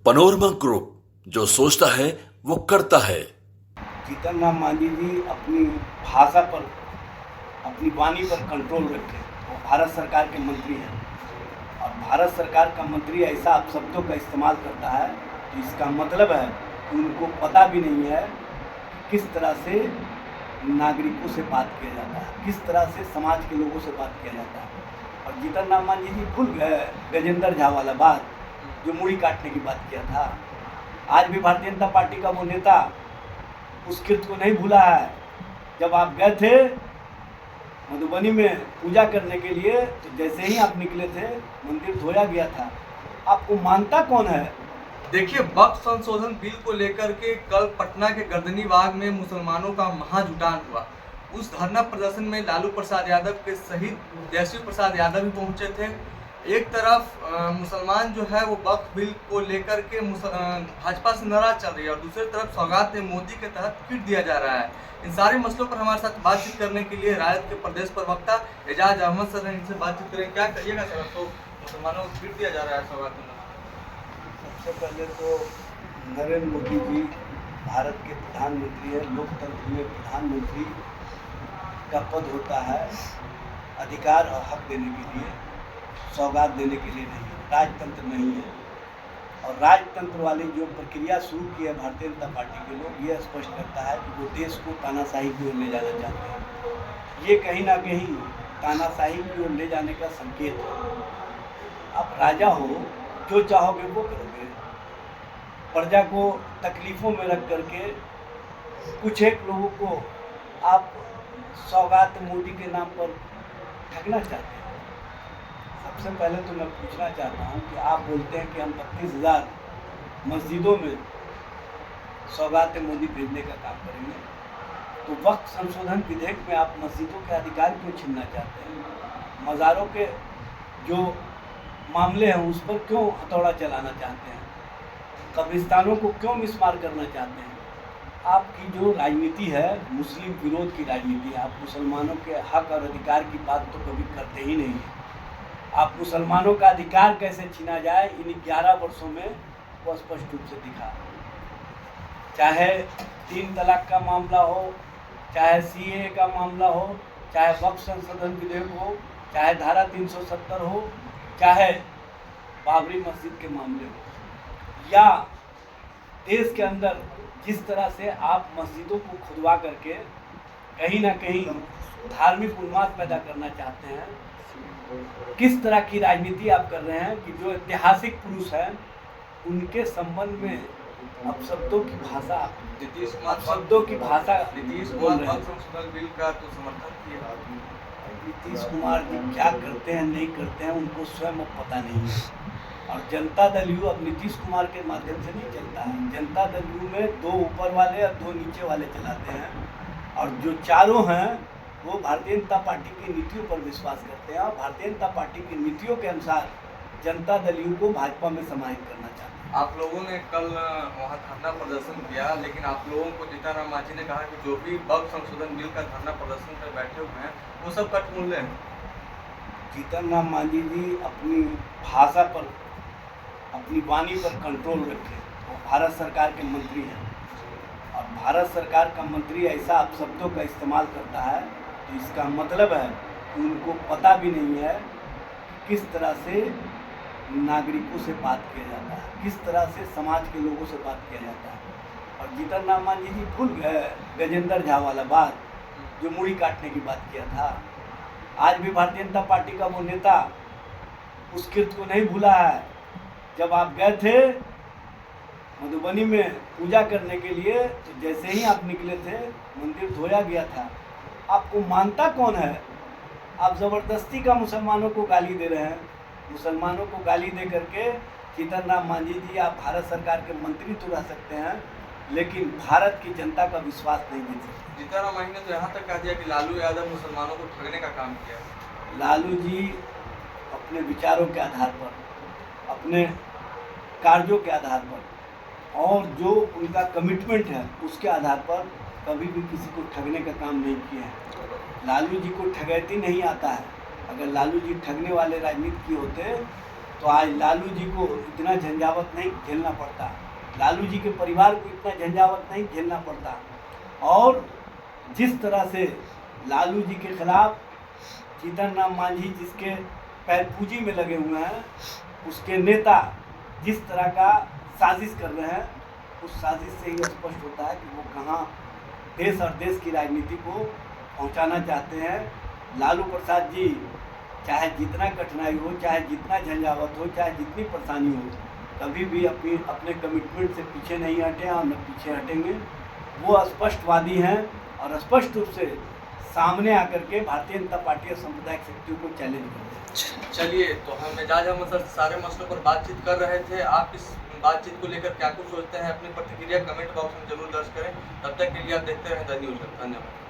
Panorama group, जो सोचता है वो करता है। जीतन राम मांझी जी अपनी भाषा पर, अपनी वाणी पर कंट्रोल रखें। वो भारत सरकार के मंत्री हैं और भारत सरकार का मंत्री ऐसा अपशब्दों का इस्तेमाल करता है तो इसका मतलब है कि उनको पता भी नहीं है कि किस तरह से नागरिकों से बात किया जाता है, किस तरह से समाज के लोगों से बात किया जाता है। और जीतन राम मांझी जी भूल गए गजेंद्र झा वाला बात, जो मुड़ी काटने की बात किया था। आज भी भारतीय जनता पार्टी का वो नेता उस कृत्य को नहीं भूला है। जब आप गए थे मधुबनी में पूजा करने के लिए तो जैसे ही आप निकले थे मंदिर धोया गया था। आपको मानता कौन है? देखिए, वक्फ संशोधन बिल को लेकर के कल पटना के गर्दनी बाग में मुसलमानों का महाजुटान हुआ। उस धरना प्रदर्शन में लालू प्रसाद यादव के सहित तेजस्वी प्रसाद यादव भी पहुंचे थे। एक तरफ मुसलमान जो है वो वक्फ बिल को लेकर के भाजपा से नाराज चल रही है और दूसरी तरफ सौगात मोदी के तहत किट दिया जा रहा है। इन सारे मसलों पर हमारे साथ बातचीत करने के लिए राजद के प्रदेश प्रवक्ता एजाज अहमद सर इनसे बातचीत करें। क्या कहिएगा सर? तो मुसलमानों को किट दिया जा रहा है सौगात में। सबसे पहले तो नरेंद्र मोदी जी भारत के प्रधानमंत्री हैं। लोकतंत्र में प्रधानमंत्री का पद होता है अधिकार और हक देने के लिए, सौगात देने के लिए नहीं। राजतंत्र नहीं है। और राजतंत्र वाली जो प्रक्रिया शुरू की है भारतीय जनता पार्टी के लोग, ये स्पष्ट करता है कि वो देश को तानाशाही की ओर ले जाना चाहते हैं। ये कहीं ना कहीं तानाशाही की ओर ले जाने का संकेत है। आप राजा हो, जो चाहोगे वो करोगे। प्रजा को तकलीफ़ों में रख करके कुछ एक लोगों को आप सौगात मोदी के नाम पर ठगना चाहते हैं। सबसे पहले तो मैं पूछना चाहता हूँ कि आप बोलते हैं कि हम 32,000 मस्जिदों में सौगात मोदी भेजने का काम करेंगे, तो वक्फ संशोधन विधेयक में आप मस्जिदों के अधिकार क्यों छीनना चाहते हैं? मज़ारों के जो मामले हैं उस पर क्यों हथौड़ा चलाना चाहते हैं? कब्रिस्तानों को क्यों मिसमार करना चाहते हैं? आपकी जो राजनीति है मुस्लिम विरोध की राजनीति है। आप मुसलमानों के हक और अधिकार की बात तो कभी करते ही नहीं हैं। आप मुसलमानों का अधिकार कैसे छीना जाए इन 11 वर्षों में वो स्पष्ट रूप से दिखा। चाहे 3 तलाक का मामला हो, चाहे सीएए का मामला हो, चाहे वक्फ संशोधन विधेयक हो, चाहे धारा 370 हो, चाहे बाबरी मस्जिद के मामले हो, या देश के अंदर जिस तरह से आप मस्जिदों को खुदवा करके कहीं ना कहीं धार्मिक उन्माद पैदा करना चाहते हैं, किस तरह की राजनीति आप कर रहे हैं कि जो ऐतिहासिक पुरुष हैं उनके संबंध में अपशब्दों की भाषा, अपशब्दों की भाषा नीतीश कुमार वक्फ संशोधन बिल का तो समर्थन किया। नीतीश कुमार जी क्या करते हैं नहीं करते हैं उनको स्वयं अब पता नहीं है। और जनता दल यू अब नीतीश कुमार के माध्यम से नहीं चलता है। जनता दल यू में 2 ऊपर वाले और 2 नीचे वाले चलाते हैं और जो चारों हैं वो भारतीय जनता पार्टी की नीतियों पर विश्वास करते हैं और भारतीय जनता पार्टी की नीतियों के अनुसार जनता दल यू को भाजपा में समाहित करना चाहते हैं। आप लोगों ने कल वहाँ धरना प्रदर्शन किया, लेकिन आप लोगों को जीतन राम मांझी ने कहा कि जो भी वक्फ संशोधन बिल का धरना प्रदर्शन पर बैठे हुए हैं वो सब कटमूल्य हैं। जीतन राम मांझी जी अपनी भाषा पर, अपनी वाणी पर कंट्रोल रखें। वो भारत सरकार के मंत्री हैं और भारत सरकार का मंत्री ऐसा अपशब्दों का इस्तेमाल करता है तो इसका मतलब है कि उनको पता भी नहीं है कि किस तरह से नागरिकों से बात किया जाता है, किस तरह से समाज के लोगों से बात किया जाता है। और जीतन राम मांझी जी भूल गए गजेंद्र झा वाला बात, जो मुड़ी काटने की बात किया था। आज भी भारतीय जनता पार्टी का वो नेता उस कृत्य को नहीं भूला है। जब आप गए थे मधुबनी में पूजा करने के लिए तो जैसे ही आप निकले थे मंदिर धोया गया था। आपको मानता कौन है? आप ज़बरदस्ती का मुसलमानों को गाली दे रहे हैं। मुसलमानों को गाली दे करके जीतन राम मांझी जी आप भारत सरकार के मंत्री तो रह सकते हैं लेकिन भारत की जनता का विश्वास नहीं जीत सकते। जीतन राम मांझी ने तो यहाँ तक कह दिया कि लालू यादव मुसलमानों को ठगने का काम किया। लालू जी अपने विचारों के आधार पर, अपने कार्यों के आधार पर और जो उनका कमिटमेंट है उसके आधार पर कभी भी किसी को ठगने का काम नहीं किया है। लालू जी को ठगैती नहीं आता है। अगर लालू जी ठगने वाले राजनीति किए होते तो आज लालू जी को इतना झंझावत नहीं झेलना पड़ता, लालू जी के परिवार को इतना झंझावत नहीं झेलना पड़ता। और जिस तरह से लालू जी के खिलाफ जीतन राम मांझी जिसके पैरपूजी में लगे हुए हैं, उसके नेता जिस तरह का साजिश कर रहे हैं, उस साजिश से ही स्पष्ट होता है कि वो कहाँ देश और देश की राजनीति को पहुंचाना चाहते हैं। लालू प्रसाद जी चाहे जितना कठिनाई हो, चाहे जितना झंझावत हो, चाहे जितनी परेशानी हो, कभी भी अपने कमिटमेंट से पीछे नहीं हटे और न पीछे हटेंगे। वो स्पष्टवादी हैं और स्पष्ट रूप से सामने आकर के भारतीय जनता पार्टी और सांप्रदायिक शक्तियों को चैलेंज करते हैं। चलिए, तो हम एजाज अहमद सर सारे मसलों पर बातचीत कर रहे थे। आप इस बातचीत को लेकर क्या कुछ सोचते हैं, अपनी प्रतिक्रिया कमेंट बॉक्स में जरूर दर्ज करें। तब तक के लिए आप देखते रहें द न्यूज़। धन्यवाद।